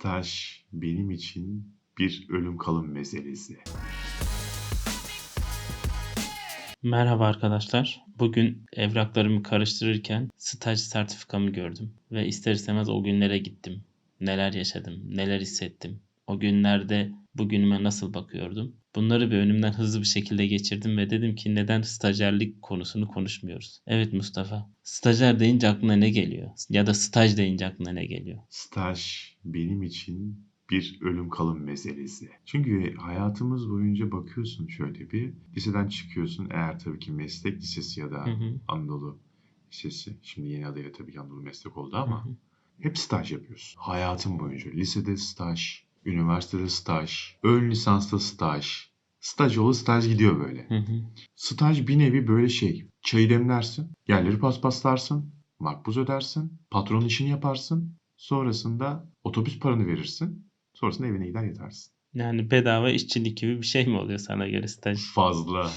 Staj benim için bir ölüm kalım meselesi. Merhaba arkadaşlar. Bugün evraklarımı karıştırırken staj sertifikamı gördüm ve ister istemez o günlere gittim. Neler yaşadım, neler hissettim. O günlerde bugünüme nasıl bakıyordum? Bunları bir önümden hızlı bir şekilde geçirdim ve dedim ki neden stajyerlik konusunu konuşmuyoruz? Evet Mustafa, stajyer deyince aklına ne geliyor? Ya da staj deyince aklına ne geliyor? Staj benim için bir ölüm kalım meselesi. Çünkü hayatımız boyunca bakıyorsun şöyle bir liseden çıkıyorsun. Eğer tabii ki meslek lisesi ya Hı da hı, Anadolu Lisesi. Şimdi yeni adıyla tabii ki Anadolu Meslek oldu hı ama hı. hep staj yapıyorsun. Hayatın boyunca lisede staj, üniversitede staj, ön lisansta staj. Staj yolu staj gidiyor böyle. Hı hı. Staj bir nevi böyle şey. Çayı demlersin, yerleri paspaslarsın, makbuz ödersin, patronun işini yaparsın. Sonrasında otobüs paranı verirsin. Sonrasında evine gider yatarsın. Yani bedava işçilik gibi bir şey mi oluyor sana göre staj? Fazla.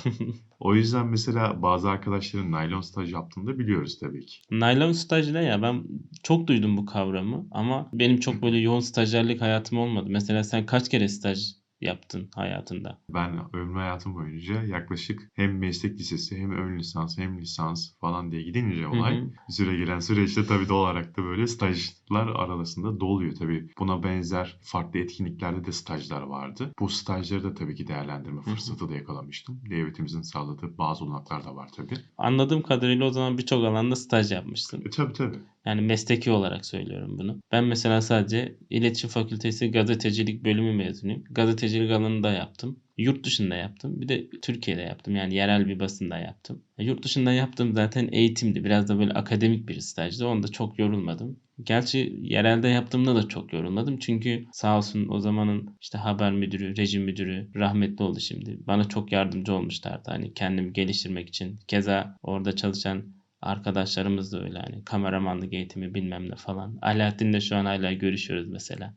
O yüzden mesela bazı arkadaşların naylon staj yaptığını da biliyoruz tabii ki. Naylon staj ne ya? Ben çok duydum bu kavramı ama benim çok böyle yoğun stajyerlik hayatım olmadı. Mesela sen kaç kere staj yaptın hayatında? Ben ömrü hayatım boyunca yaklaşık hem meslek lisesi hem ön lisans hem lisans falan diye gidince Hı olay hı. süre gelen süreçte tabii doğal olarak da böyle stajlar arasında doluyor. Tabii buna benzer farklı etkinliklerde de stajlar vardı. Bu stajları da tabii ki değerlendirme Hı hı. fırsatı da yakalamıştım. Devletimizin sağladığı bazı olanaklar da var tabii. Anladığım kadarıyla o zaman birçok alanda staj yapmışsın. Tabii tabii. Yani mesleki olarak söylüyorum bunu. Ben mesela sadece İletişim Fakültesi Gazetecilik bölümü mezunuyum. Gazetecilik alanında yaptım. Yurt dışında yaptım. Bir de Türkiye'de yaptım. Yani yerel bir basında yaptım. Yurt dışında yaptığım zaten eğitimdi. Biraz da böyle akademik bir stajdı. Onda çok yorulmadım. Gerçi yerelde yaptığımda da çok yorulmadım. Çünkü sağ olsun o zamanın işte haber müdürü, rejim müdürü rahmetli oldu şimdi. Bana çok yardımcı olmuşlardı. Hani kendimi geliştirmek için. Keza orada çalışan arkadaşlarımız da öyle hani kameramanlık eğitimi bilmem ne falan. Alaaddin'le şu an hala görüşüyoruz mesela.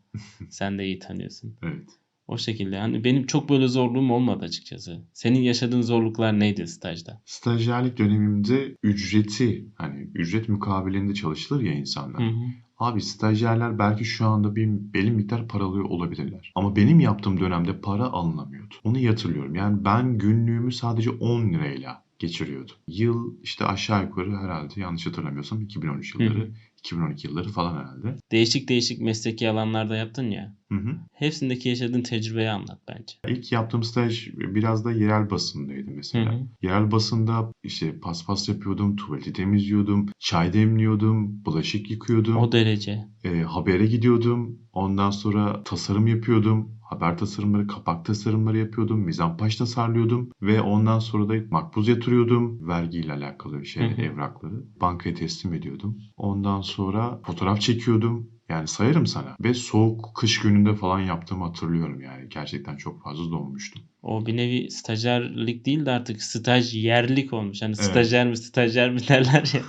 Sen de iyi tanıyorsun. Evet. O şekilde hani benim çok böyle zorluğum olmadı açıkçası. Senin yaşadığın zorluklar neydi stajda? Stajyerlik dönemimde ücreti hani ücret mukabilinde çalışılır ya Hı insanlar. hı. Abi stajyerler belki şu anda bir belli miktar para alıyor olabilirler. Ama benim yaptığım dönemde para alınamıyordu. Onu iyi hatırlıyorum. Yani ben günlüğümü sadece 10 lirayla geçiriyordum. Yıl işte aşağı yukarı herhalde yanlış hatırlamıyorsam 2013 Hı hı. yılları, 2012 yılları falan herhalde. Değişik değişik mesleki alanlarda yaptın ya. Hı hı. Hepsindeki yaşadığın tecrübeyi anlat bence. İlk yaptığım staj biraz da yerel basındaydı Hı mesela. hı. Yerel basında işte paspas yapıyordum, tuvaleti temizliyordum, çay demliyordum, bulaşık O yıkıyordum, derece. habere gidiyordum. Ondan sonra tasarım yapıyordum. Haber tasarımları, kapak tasarımları yapıyordum. Mizanpaş tasarlıyordum. Ve ondan sonra da makbuz yatırıyordum. Vergiyle alakalı Hı şeyler, hı. evrakları. Bankaya teslim ediyordum. Ondan sonra fotoğraf çekiyordum. Yani sayarım sana. Ve soğuk kış gününde falan yaptığımı hatırlıyorum yani. Gerçekten çok fazla donmuştum. O bir nevi stajyerlik değil de artık stajyerlik olmuş. Hani Evet. stajyer mi derler ya.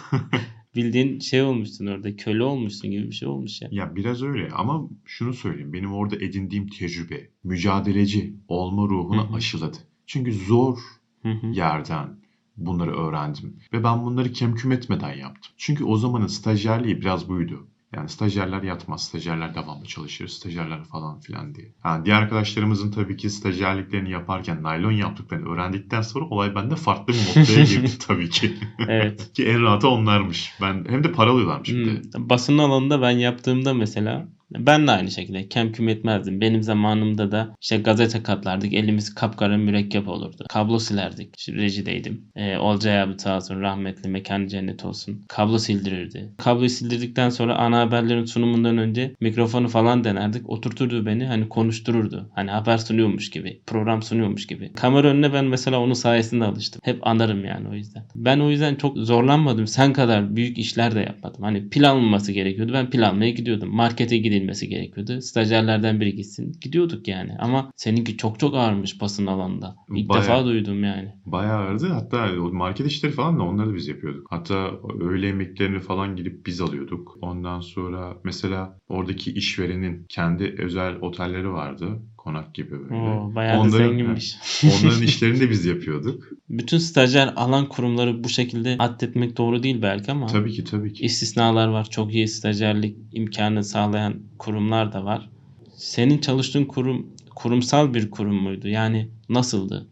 Bildiğin şey olmuşsun orada. Köle olmuşsun gibi bir şey olmuş ya. Ya biraz öyle ama şunu söyleyeyim. Benim orada edindiğim tecrübe, mücadeleci olma Hı ruhunu hı. aşıladı. Çünkü zor Hı hı. yerden bunları öğrendim. Ve ben bunları kemküm etmeden yaptım. Çünkü o zamanın stajyerliği biraz buydu. Yani stajyerler yatmaz, stajyerler devamlı çalışır, stajyerler falan filan diye. Ha, diğer arkadaşlarımızın tabii ki stajyerliklerini yaparken naylon yaptıklarını öğrendikten sonra olay bende farklı bir noktaya girdi tabii ki. Evet. Ki en rahatı onlarmış. Ben hem de para alıyorlarmış bir de. Basın alanında ben yaptığımda mesela ben de aynı şekilde kem küm etmezdim. Benim zamanımda da işte gazete katlardık. Elimiz kapkara mürekkep olurdu. Kablo silerdik. İşte rejideydim. Olcay abi sağ olsun rahmetli mekanı cennet olsun. Kablo sildirirdi. Kabloyu sildirdikten sonra ana haberlerin sunumundan önce mikrofonu falan denerdik. Oturturdu beni hani konuştururdu. Hani haber sunuyormuş gibi. Program sunuyormuş gibi. Kamera önüne ben mesela onun sayesinde alıştım. Hep anarım yani o yüzden. Ben o yüzden çok zorlanmadım. Sen kadar büyük işler de yapmadım. Hani pil alınması gerekiyordu. Ben pil almaya gidiyordum. Markete gidilmesi gerekiyordu. Stajyerlerden biri gitsin. Gidiyorduk yani. Ama seninki çok çok ağırmış basın alanında. İlk defa Baya duydum yani. bayağı ağırdı. Hatta o market işleri falan da onları da biz yapıyorduk. Hatta öğle yemeklerini falan gidip biz alıyorduk. Ondan sonra mesela oradaki işverenin kendi özel otelleri vardı. Konak gibi böyle. Oo, bayağı da Onların zenginmiş. onların işlerini de biz yapıyorduk. Bütün stajyer alan kurumları bu şekilde addetmek doğru değil belki ama Tabii ki tabii ki. istisnalar var. Çok iyi stajyerlik imkanı sağlayan kurumlar da var. Senin çalıştığın kurum kurumsal bir kurum muydu? Yani nasıldı?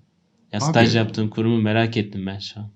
Ya staj Abi yaptığın kurumu merak ettim ben şu an.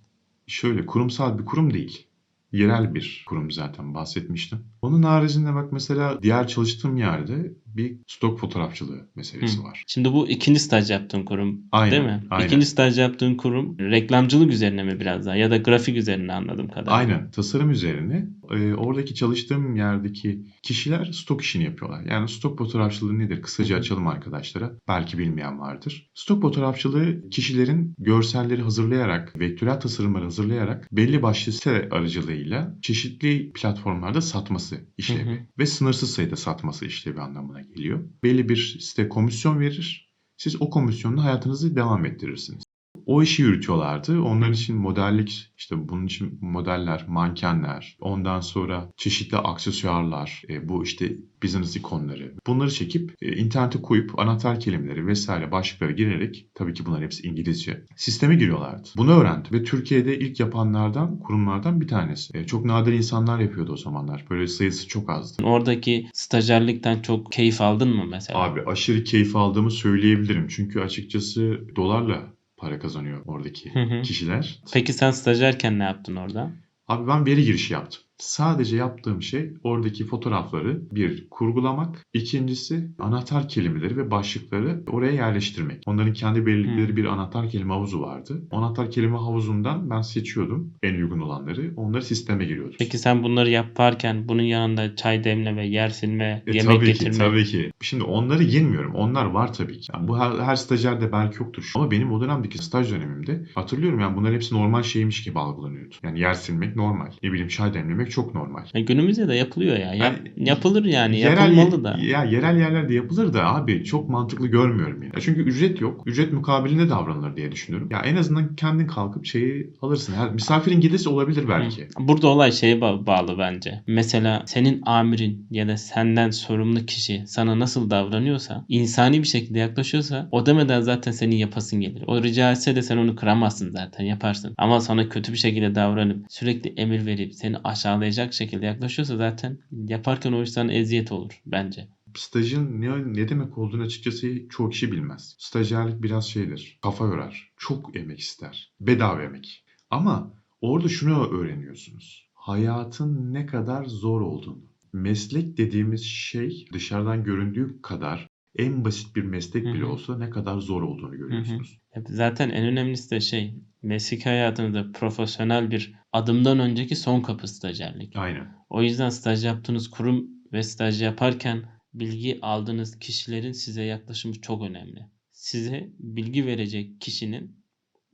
şöyle kurumsal bir kurum değil. Yerel bir kurum zaten bahsetmiştim. Onun haricinde bak mesela diğer çalıştığım yerde bir stok fotoğrafçılığı Hı. meselesi var. Şimdi bu ikinci staj yaptığın kurum, değil Aynen, mi? İkinci aynen. staj yaptığın kurum reklamcılık üzerine mi biraz daha ya da grafik üzerine anladığım kadarıyla. Aynen tasarım üzerine oradaki çalıştığım yerdeki kişiler stok işini yapıyorlar. Yani stok fotoğrafçılığı nedir? Hı Kısaca hı. açalım arkadaşlara. Belki bilmeyen vardır. Stok fotoğrafçılığı kişilerin görselleri hazırlayarak, vektörel tasarımları hazırlayarak belli başlı site aracılığıyla çeşitli platformlarda satması Hı hı. işlevi ve sınırsız sayıda satması işlevi anlamına geliyor. Belli bir site komisyon verir. Siz o komisyonla hayatınızı devam ettirirsiniz. O işi yürütüyorlardı. Hı Onlar hı. için modellik, işte bunun için modeller, mankenler, ondan sonra çeşitli aksesuarlar, bu işte business ikonları. Bunları çekip internete koyup anahtar kelimeleri vesaire başlıkları girerek, tabii ki bunların hepsi İngilizce, sisteme giriyorlardı. Bunu öğrendim ve Türkiye'de ilk yapanlardan, kurumlardan bir tanesi. Çok nadir insanlar yapıyordu o zamanlar. Böyle sayısı çok azdı. Oradaki stajyerlikten çok keyif aldın mı mesela? Abi aşırı keyif aldığımı söyleyebilirim. Çünkü açıkçası dolarla para kazanıyor oradaki Hı hı. kişiler. Peki sen stajyerken ne yaptın orada? Abi ben veri girişi yaptım. Sadece yaptığım şey oradaki fotoğrafları bir kurgulamak, ikincisi anahtar kelimeleri ve başlıkları oraya yerleştirmek. Onların kendi Hı. belirledikleri bir anahtar kelime havuzu vardı. O anahtar kelime havuzundan ben seçiyordum en uygun olanları. Onları sisteme giriyordum. Peki sen bunları yaparken bunun yanında çay demleme, yer silme, yemek Tabii ki, getirme. tabii ki. Şimdi onları girmiyorum. Onlar var tabii ki. Yani bu her stajyerde belki yoktur. Ama benim o dönemdeki staj dönemimde hatırlıyorum yani bunların hepsi normal şeymiş gibi algılanıyordu. Yani yer silmek normal. Ne bileyim çay demlemek çok normal. Günümüzde de yapılıyor ya. Yani Yapılır yani. yerel Yapılmalı da. yerel yerlerde yapılır da abi çok mantıklı görmüyorum yine. Çünkü ücret yok. Ücret mukabilinde davranılır diye düşünüyorum. Ya en azından kendin kalkıp şeyi alırsın. Her misafirin gelirse olabilir Hı. belki. Burada olay şeye bağlı bence. Mesela senin amirin ya da senden sorumlu kişi sana nasıl davranıyorsa, insani bir şekilde yaklaşıyorsa o demeden zaten senin yapasın gelir. O rica etse de sen onu kıramazsın zaten yaparsın. Ama sana kötü bir şekilde davranıp sürekli emir verip seni aşağılayacak şekilde yaklaşıyorsa zaten yaparken o iş sana eziyet olur bence. Stajın ne demek olduğunu açıkçası çoğu kişi bilmez. Stajyerlik biraz şeydir. Kafa yorar. Çok emek ister. Bedava emek. Ama orada şunu öğreniyorsunuz. Hayatın ne kadar zor olduğunu. Meslek dediğimiz şey dışarıdan göründüğü kadar en basit bir Hı meslek bile hı. olsa ne kadar zor olduğunu Hı hı. görüyorsunuz. Zaten en önemlisi de mesleki hayatınızda profesyonel bir adımdan önceki son kapı stajyerlik. Aynen. O yüzden staj yaptığınız kurum ve staj yaparken bilgi aldığınız kişilerin size yaklaşımı çok önemli. Size bilgi verecek kişinin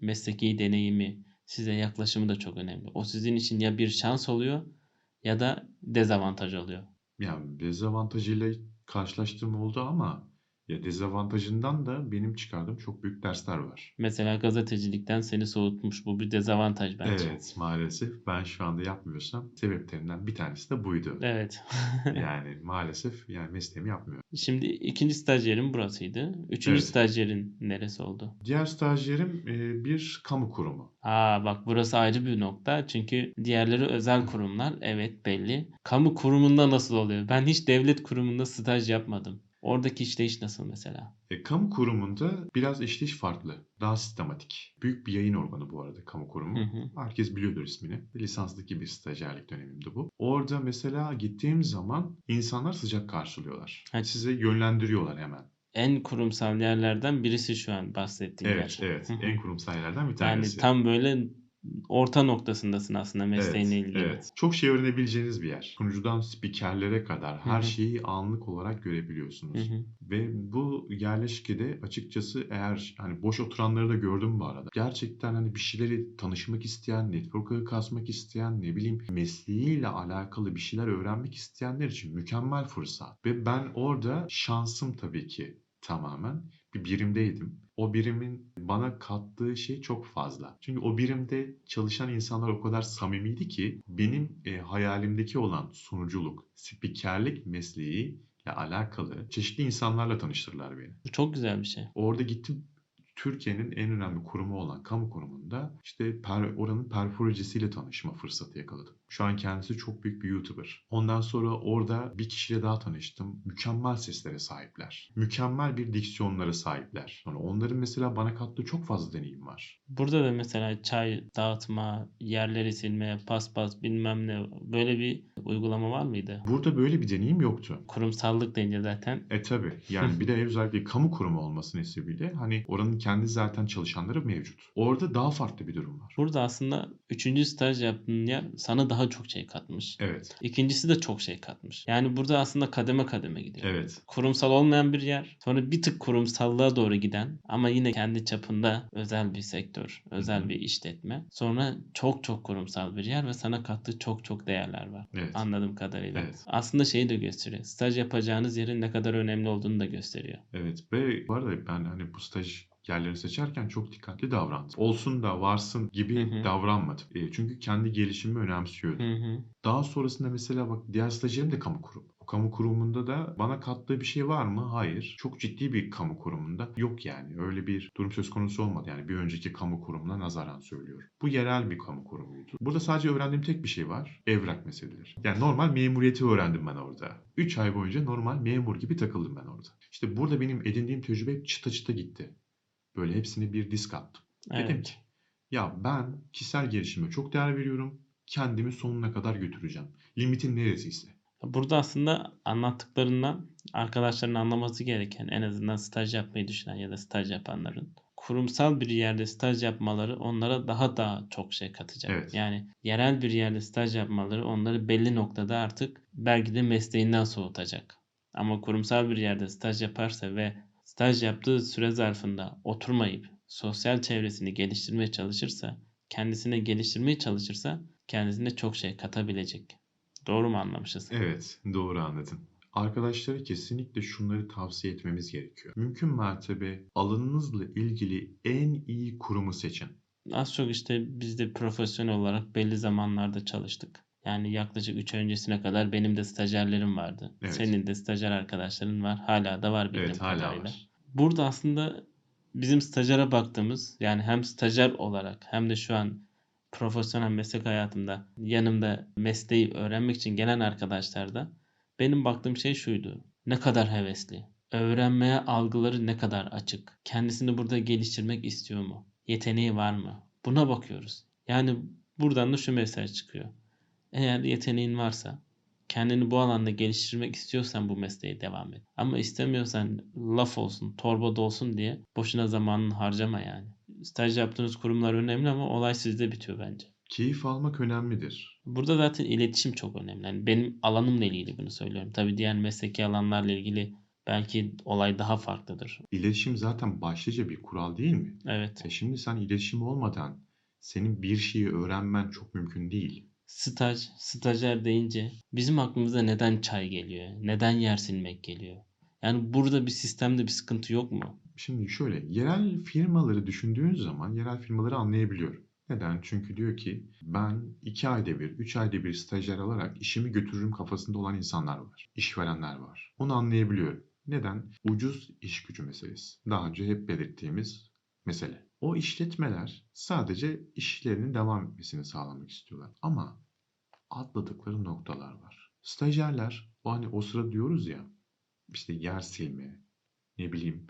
mesleki deneyimi, size yaklaşımı da çok önemli. O sizin için ya bir şans oluyor ya da dezavantaj oluyor. Yani dezavantajıyla karşılaştığım oldu ama ya dezavantajından da benim çıkardığım çok büyük dersler var. Mesela gazetecilikten seni soğutmuş. Bu bir dezavantaj bence. Evet, maalesef ben şu anda yapmıyorsam sebeplerinden bir tanesi de buydu. Evet. Yani maalesef yani mesleğimi yapmıyorum. Şimdi ikinci stajyerin burasıydı. Üçüncü Evet. stajyerin neresi oldu? Diğer stajyerim bir kamu kurumu. Bak burası ayrı bir nokta. Çünkü diğerleri özel kurumlar. Evet belli. Kamu kurumunda nasıl oluyor? Ben hiç devlet kurumunda staj yapmadım. Oradaki işleyiş nasıl mesela? Kamu kurumunda biraz işleyiş farklı. Daha sistematik. Büyük bir yayın organı bu arada kamu Hı kurumu. hı. Herkes biliyordur ismini. Lisanslık bir stajyerlik dönemimdi bu. Orada mesela gittiğim zaman insanlar sıcak karşılıyorlar. Ha, Size yönlendiriyorlar hemen. en kurumsal yerlerden birisi şu an bahsettiğin Evet, yer. Hı evet. En hı. kurumsal yerlerden bir Yani tanesi. tam böyle orta noktasındasın aslında mesleğinle Evet, ilgili. evet. Çok şey öğrenebileceğiniz bir yer. Sunucudan spikerlere kadar Hı her hı. şeyi anlık olarak Hı görebiliyorsunuz. hı. Ve bu yerleşkede açıkçası eğer hani boş oturanları da gördüm bu arada. Gerçekten hani bir şeyleri tanışmak isteyen, network ağı kasmak isteyen, ne bileyim mesleğiyle alakalı bir şeyler öğrenmek isteyenler için mükemmel fırsat. Ve ben orada şansım tabii ki tamamen bir birimdeydim. O birimin bana kattığı şey çok fazla. Çünkü o birimde çalışan insanlar o kadar samimiydi ki benim hayalimdeki olan sunuculuk, spikerlik mesleği ile alakalı çeşitli insanlarla tanıştırdılar beni. Bu çok güzel bir şey. Orada gittim Türkiye'nin en önemli kurumu olan kamu kurumunda işte oranın performacisiyle tanışma fırsatı yakaladım. Şu an kendisi çok büyük bir YouTuber. Ondan sonra orada bir kişiyle daha tanıştım. Mükemmel seslere sahipler. Mükemmel bir diksiyonlara sahipler. Sonra onların mesela bana kattığı çok fazla deneyim var. Burada da mesela çay dağıtma, yerleri silme, paspas bilmem ne böyle bir uygulama var mıydı? Burada böyle bir deneyim yoktu. Kurumsallık deyince zaten Tabii yani bir de özellikle kamu kurumu olması sebebiyle hani oranın kendi zaten çalışanları mevcut. Orada daha farklı bir durum var. burada aslında 3. staj yaptığın yer sana daha çok şey katmış. Evet. İkincisi de çok şey katmış. Yani burada aslında kademe kademe gidiyor. Evet. Kurumsal olmayan bir yer, sonra bir tık kurumsallığa doğru giden ama yine kendi çapında özel bir sektör, özel bir işletme. Sonra çok çok kurumsal bir yer ve sana kattığı çok çok değerler var. Evet. Anladığım kadarıyla. Evet. Aslında şeyi de gösteriyor. Staj yapacağınız yerin ne kadar önemli olduğunu da gösteriyor. Evet ve bu arada ben hani bu staj yerleri seçerken çok dikkatli davrandım. Olsun da varsın gibi Hı hı. davranmadım. Çünkü kendi gelişimimi önemsiyordum. Hı hı. Daha sonrasında mesela bak diğer stajyerim de kamu kurumu. O kamu kurumunda da bana kattığı bir şey var mı? Hayır. Çok ciddi bir kamu kurumunda yok yani. Öyle bir durum söz konusu olmadı. Yani bir önceki kamu kurumuna nazaran söylüyorum. Bu yerel bir kamu kurumuydu. Burada sadece öğrendiğim tek bir şey var. Evrak meseleleri. Yani normal memuriyeti öğrendim ben orada. 3 ay boyunca normal memur gibi takıldım ben orada. İşte burada benim edindiğim tecrübe hep çıta çıta gitti. Böyle hepsini bir disk attım. Dedim Evet. ki ya ben kişisel gelişime çok değer veriyorum. Kendimi sonuna kadar götüreceğim. Limitin neresiyse. Burada aslında anlattıklarından arkadaşların anlaması gereken, en azından staj yapmayı düşünen ya da staj yapanların, kurumsal bir yerde staj yapmaları onlara daha çok şey katacak. Evet. Yani yerel bir yerde staj yapmaları onları belli noktada artık belki de mesleğinden soğutacak. Ama kurumsal bir yerde staj yaparsa ve staj yaptığı süre zarfında oturmayıp sosyal çevresini geliştirmeye çalışırsa, kendisine geliştirmeye çalışırsa kendisine çok şey katabilecek. Doğru mu anlamışız? Evet, doğru anladın. Arkadaşlara kesinlikle şunları tavsiye etmemiz gerekiyor. Mümkün mertebe alanınızla ilgili en iyi kurumu seçin. Az çok işte biz de profesyonel olarak belli zamanlarda çalıştık. Yani yaklaşık 3 ay öncesine kadar benim de stajyerlerim vardı. Evet. Senin de stajyer arkadaşların var. Hala da var bildiğim Evet, hala kadarıyla. var. Burada aslında bizim stajyere baktığımız, yani hem stajyer olarak hem de şu an profesyonel meslek hayatımda yanımda mesleği öğrenmek için gelen arkadaşlarda benim baktığım şey şuydu. Ne kadar hevesli. Öğrenmeye algıları ne kadar açık. Kendisini burada geliştirmek istiyor mu? Yeteneği var mı? Buna bakıyoruz. Yani buradan da şu mesaj çıkıyor. Eğer yeteneğin varsa, kendini bu alanda geliştirmek istiyorsan bu mesleğe devam et. Ama istemiyorsan laf olsun, torba dolsun diye boşuna zamanını harcama yani. Staj yaptığınız kurumlar önemli ama olay sizde bitiyor bence. Keyif almak önemlidir. Burada zaten iletişim çok önemli. Yani benim alanımla ilgili bunu söylüyorum. Tabii diğer mesleki alanlarla ilgili belki olay daha farklıdır. İletişim zaten başlıca bir kural değil mi? Evet. Şimdi sen iletişim olmadan senin bir şeyi öğrenmen çok mümkün değil. Stajyer deyince bizim aklımıza neden çay geliyor? Neden yer silmek geliyor? Yani burada bir sistemde bir sıkıntı yok mu? Şimdi şöyle, yerel firmaları düşündüğün zaman yerel firmaları anlayabiliyorum. Neden? Çünkü diyor ki ben 2 ayda bir, 3 ayda bir stajyer alarak işimi götürürüm kafasında olan insanlar var. İşverenler var. Onu anlayabiliyorum. Neden? Ucuz iş gücü meselesi. Daha önce hep belirttiğimiz mesele. O işletmeler sadece işlerinin devam etmesini sağlamak istiyorlar. Ama atladıkları noktalar var. Stajyerler, o hani o sıra diyoruz ya, işte yer silme, ne bileyim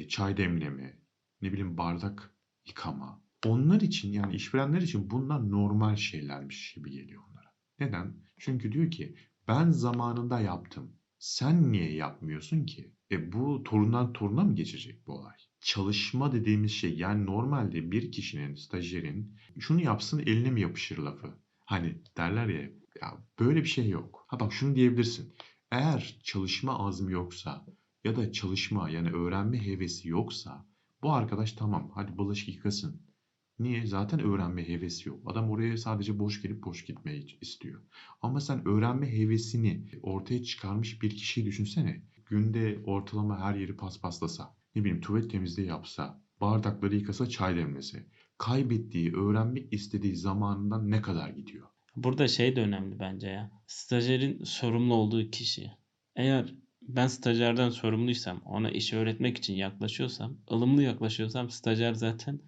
çay demleme, ne bileyim bardak yıkama. Onlar için yani işverenler için bunlar normal şeylermiş gibi geliyor onlara. Neden? Çünkü diyor ki ben zamanında yaptım. Sen niye yapmıyorsun ki? Bu torundan toruna mı geçecek bu olay? Çalışma dediğimiz şey yani normalde bir kişinin, stajyerin şunu yapsın eline mi yapışır lafı. Hani derler ya, ya böyle bir şey yok. Ha bak şunu diyebilirsin. Eğer çalışma azmi yoksa ya da çalışma yani öğrenme hevesi yoksa bu arkadaş tamam hadi bulaşık yıkasın. Niye? Zaten öğrenme hevesi yok. Adam oraya sadece boş gelip boş gitmeyi istiyor. Ama sen öğrenme hevesini ortaya çıkarmış bir kişiyi düşünsene. Günde ortalama her yeri paspaslasa, ne bileyim tuvalet temizliği yapsa, bardakları yıkasa, çay demlese. Kaybettiği, öğrenmek istediği zamanından ne kadar gidiyor? Burada şey de önemli bence ya. Stajyerin sorumlu olduğu kişi. Eğer ben stajyerden sorumluysam, ona işi öğretmek için yaklaşıyorsam, ılımlı yaklaşıyorsam stajyer zaten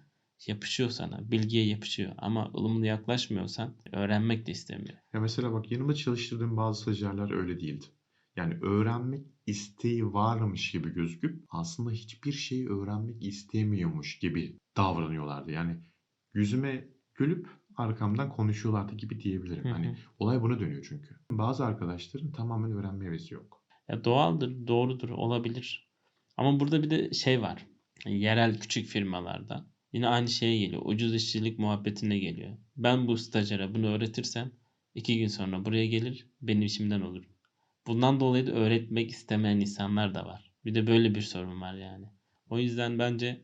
yapışıyor sana, bilgiye yapışıyor. Ama ılımlı yaklaşmıyorsan öğrenmek de istemiyor. Ya mesela bak yanımda çalıştırdığım bazı stajyerler öyle değildi. Yani öğrenmek isteği varmış gibi gözüküp aslında hiçbir şeyi öğrenmek istemiyormuş gibi davranıyorlardı. Yani yüzüme gülüp arkamdan konuşuyorlardı gibi Hı diyebilirim. Hani hı. olay buna dönüyor çünkü. Bazı arkadaşların tamamen öğrenme hevesi yok. Ya doğaldır, doğrudur, olabilir. Ama burada bir de şey var. Yerel küçük firmalarda yine aynı şeye geliyor. Ucuz işçilik muhabbetine geliyor. Ben bu stajyere bunu öğretirsem 2 gün sonra buraya gelir, benim işimden olur. Bundan dolayı da öğretmek istemeyen insanlar da var. Bir de böyle bir sorun var yani. O yüzden bence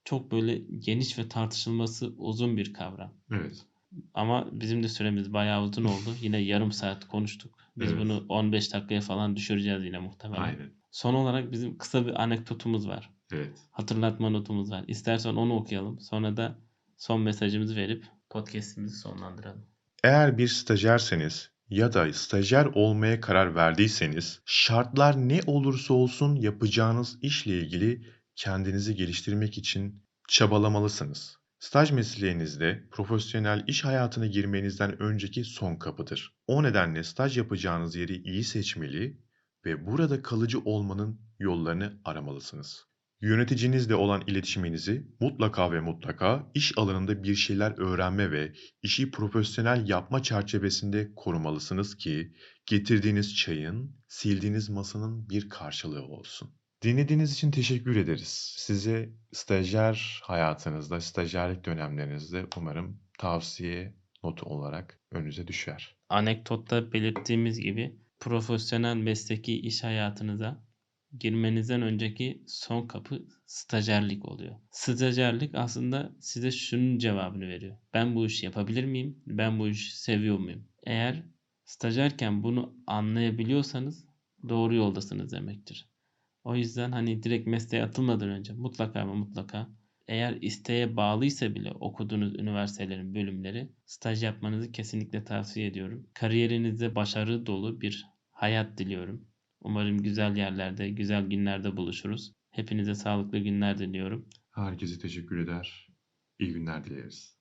çok böyle geniş ve tartışılması uzun bir kavram. Evet. Ama bizim de süremiz bayağı uzun oldu. Yine yarım saat konuştuk. Biz Evet. bunu 15 dakikaya falan düşüreceğiz yine muhtemelen. Aynen. Son olarak bizim kısa bir anekdotumuz var. Evet. Hatırlatma notumuz var. İstersen onu okuyalım. Sonra da son mesajımızı verip podcast'imizi sonlandıralım. Eğer bir stajyerseniz ya da stajyer olmaya karar verdiyseniz, şartlar ne olursa olsun yapacağınız işle ilgili kendinizi geliştirmek için çabalamalısınız. Staj mesleğinizde profesyonel iş hayatına girmenizden önceki son kapıdır. O nedenle staj yapacağınız yeri iyi seçmeli ve burada kalıcı olmanın yollarını aramalısınız. Yöneticinizle olan iletişiminizi mutlaka ve mutlaka iş alanında bir şeyler öğrenme ve işi profesyonel yapma çerçevesinde korumalısınız ki getirdiğiniz çayın, sildiğiniz masanın bir karşılığı olsun. Dinlediğiniz için teşekkür ederiz. Size stajyer hayatınızda, stajyerlik dönemlerinizde umarım tavsiye notu olarak önünüze düşer. Anekdotta belirttiğimiz gibi profesyonel mesleki iş hayatınıza girmenizden önceki son kapı stajyerlik oluyor. Stajyerlik aslında size şunun cevabını veriyor. Ben bu işi yapabilir miyim? Ben bu işi seviyor muyum? Eğer stajyerken bunu anlayabiliyorsanız doğru yoldasınız demektir. O yüzden hani direkt mesleğe atılmadan önce mutlaka ama mutlaka eğer isteğe bağlıysa bile okuduğunuz üniversitelerin bölümleri staj yapmanızı kesinlikle tavsiye ediyorum. Kariyerinizde başarı dolu bir hayat diliyorum. Umarım güzel yerlerde, güzel günlerde buluşuruz. Hepinize sağlıklı günler diliyorum. Herkese teşekkür eder. İyi günler dileriz.